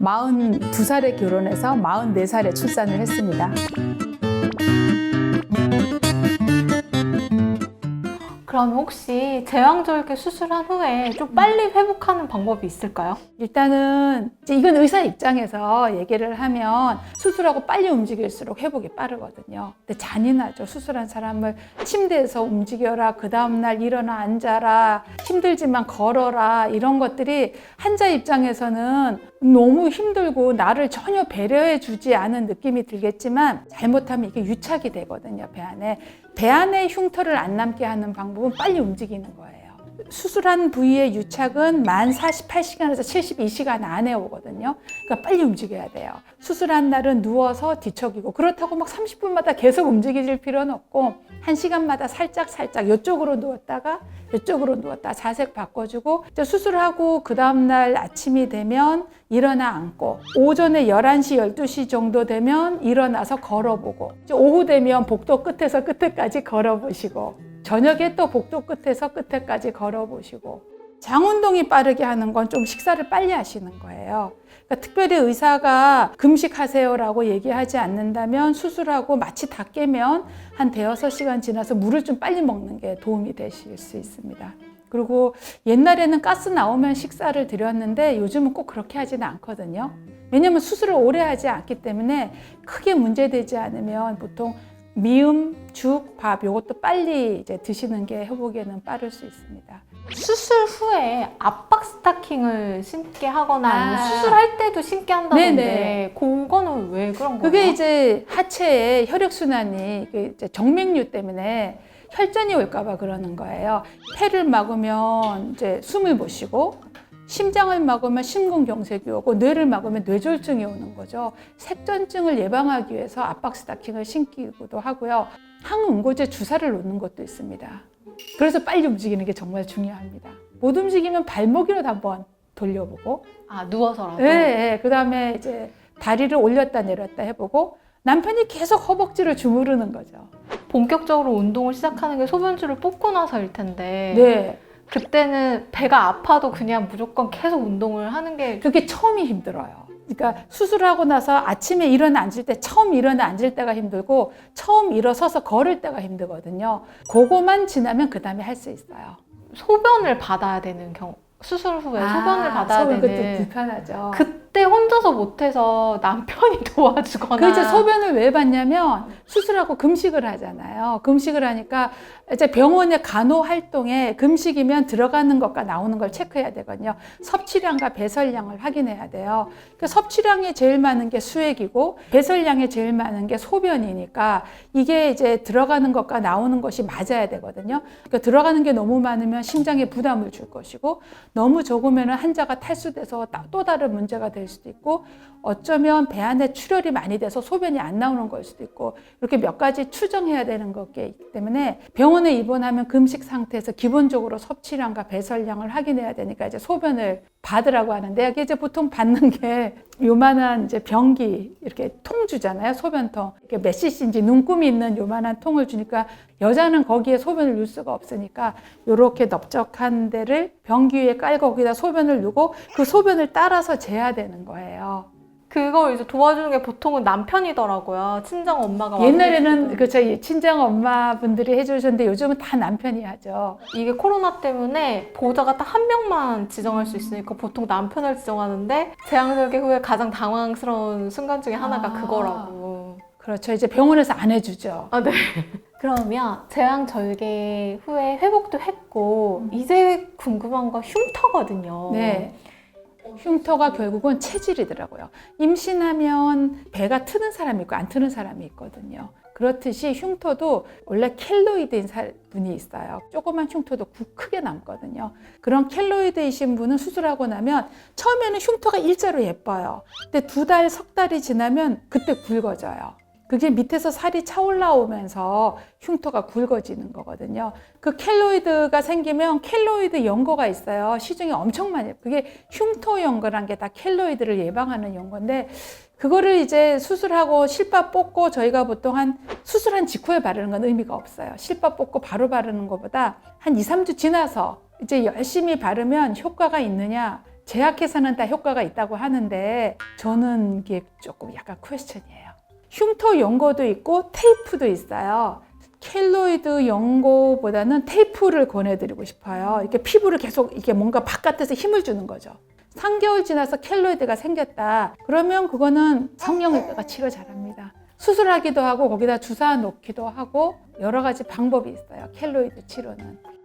42살에 결혼해서 44살에 출산을 했습니다. 그럼 혹시 제왕절개 수술한 후에 좀 빨리 회복하는 방법이 있을까요? 일단은 이건 의사 입장에서 얘기를 하면 수술하고 빨리 움직일수록 회복이 빠르거든요. 근데 잔인하죠. 수술한 사람을 침대에서 움직여라, 그 다음날 일어나 앉아라, 힘들지만 걸어라, 이런 것들이 환자 입장에서는 너무 힘들고 나를 전혀 배려해 주지 않은 느낌이 들겠지만 잘못하면 이게 유착이 되거든요, 배 안에. 배 안에 흉터를 안 남게 하는 방법은 빨리 움직이는 거예요. 수술한 부위의 유착은 만 48시간에서 72시간 안에 오거든요. 그러니까 빨리 움직여야 돼요. 수술한 날은 누워서 뒤척이고, 그렇다고 막 30분마다 계속 움직일 필요는 없고 1시간마다 살짝 이쪽으로 누웠다가 이쪽으로 누웠다 자세 바꿔주고, 수술하고 그 다음날 아침이 되면 일어나 앉고, 오전에 11시, 12시 정도 되면 일어나서 걸어보고, 오후 되면 복도 끝에서 끝에까지 걸어보시고, 저녁에 또 복도 끝에서 끝에까지 걸어보시고. 장운동이 빠르게 하는 건 좀 식사를 빨리 하시는 거예요. 그러니까 특별히 의사가 금식하세요라고 얘기하지 않는다면 수술하고 마취 다 깨면 한 대여섯 시간 지나서 물을 좀 빨리 먹는 게 도움이 되실 수 있습니다. 그리고 옛날에는 가스 나오면 식사를 드렸는데 요즘은 꼭 그렇게 하지는 않거든요. 왜냐하면 수술을 오래 하지 않기 때문에 크게 문제되지 않으면 보통 미음, 죽, 밥 요것도 빨리 이제 드시는 게 회복에는 빠를 수 있습니다. 수술 후에 압박 스타킹을 신게 하거나 아니면 수술할 때도 신게 한다던데 네네. 그거는 왜 그런 거예요? 그게 이제 하체에 혈액순환이 이제 정맥류 때문에 혈전이 올까봐 그러는 거예요. 폐를 막으면 이제 숨을 못 쉬고, 심장을 막으면 심근경색이 오고, 뇌를 막으면 뇌졸중이 오는 거죠. 색전증을 예방하기 위해서 압박 스타킹을 신기도 하고요. 항응고제 주사를 놓는 것도 있습니다. 그래서 빨리 움직이는 게 정말 중요합니다. 못 움직이면 발목이라도 한번 돌려보고, 누워서라도? 네, 그 다음에 이제 다리를 올렸다 내렸다 해보고, 남편이 계속 허벅지를 주무르는 거죠. 본격적으로 운동을 시작하는 게 소변줄을 뽑고 나서일 텐데 네. 그때는 배가 아파도 그냥 무조건 계속 운동을 하는 게 그게 처음이 힘들어요. 그러니까 수술하고 나서 아침에 일어나 앉을 때, 처음 일어나 앉을 때가 힘들고 처음 일어서서 걸을 때가 힘들거든요. 그거만 지나면 그 다음에 할 수 있어요. 소변을 받아야 되는 경우, 수술 후에 소변을 받아야 소변 되는 그것도 불편하죠. 그때 혼자서 못해서 남편이 도와주거나. 그 이제 소변을 왜 받냐면 수술하고 금식을 하잖아요. 금식을 하니까 이제 병원의 간호 활동에 금식이면 들어가는 것과 나오는 걸 체크해야 되거든요. 섭취량과 배설량을 확인해야 돼요. 그러니까 섭취량이 제일 많은 게 수액이고 배설량이 제일 많은 게 소변이니까 이게 이제 들어가는 것과 나오는 것이 맞아야 되거든요. 그러니까 들어가는 게 너무 많으면 심장에 부담을 줄 것이고, 너무 적으면 환자가 탈수돼서 또 다른 문제가 될 수도 있고, 어쩌면 배 안에 출혈이 많이 돼서 소변이 안 나오는 걸 수도 있고, 이렇게 몇 가지 추정해야 되는 것이 있기 때문에 병원에 입원하면 금식 상태에서 기본적으로 섭취량과 배설량을 확인해야 되니까 이제 소변을 받으라고 하는데, 이게 이제 보통 받는 게 요만한 이제 변기 이렇게 통 주잖아요. 소변통. 이렇게 몇 cc인지 눈금이 있는 요만한 통을 주니까 여자는 거기에 소변을 넣을 수가 없으니까 이렇게 넓적한 데를 변기 위에 깔고 거기다 소변을 누고 그 소변을 따라서 재야 되는 거예요. 그걸 이제 도와주는 게 보통은 남편이더라고요. 친정 엄마가. 옛날에는 그 저희 친정 엄마분들이 해주셨는데 요즘은 다 남편이 하죠. 이게 코로나 때문에 보호자가 딱 한 명만 지정할 수 있으니까 보통 남편을 지정하는데 제왕절개 후에 가장 당황스러운 순간 중에 하나가 그거라고. 그렇죠. 이제 병원에서 안 해주죠. 네. 그러면 제왕절개 후에 회복도 했고 이제 궁금한 건 흉터거든요. 네. 흉터가 결국은 체질이더라고요. 임신하면 배가 트는 사람이 있고 안 트는 사람이 있거든요. 그렇듯이 흉터도 원래 켈로이드인 분이 있어요. 조그만 흉터도 크게 남거든요. 그런 켈로이드이신 분은 수술하고 나면 처음에는 흉터가 일자로 예뻐요. 근데 2달, 석 달이 지나면 그때 굵어져요. 그게 밑에서 살이 차올라오면서 흉터가 굵어지는 거거든요. 그 켈로이드가 생기면 켈로이드 연고가 있어요. 시중에 엄청 많이. 그게 흉터 연고란 게 다 켈로이드를 예방하는 연고인데, 그거를 이제 수술하고 실밥 뽑고 저희가 보통 수술한 직후에 바르는 건 의미가 없어요. 실밥 뽑고 바로 바르는 것보다 한 2, 3주 지나서 이제 열심히 바르면 효과가 있느냐, 제약회사는 다 효과가 있다고 하는데 저는 이게 조금 약간 퀘스천이에요. 흉터 연고도 있고 테이프도 있어요. 켈로이드 연고보다는 테이프를 권해드리고 싶어요. 이렇게 피부를 계속 이렇게 뭔가 바깥에서 힘을 주는 거죠. 3개월 지나서 켈로이드가 생겼다. 그러면 그거는 성형외과가 치료 잘합니다. 수술하기도 하고 거기다 주사 놓기도 하고 여러 가지 방법이 있어요. 켈로이드 치료는.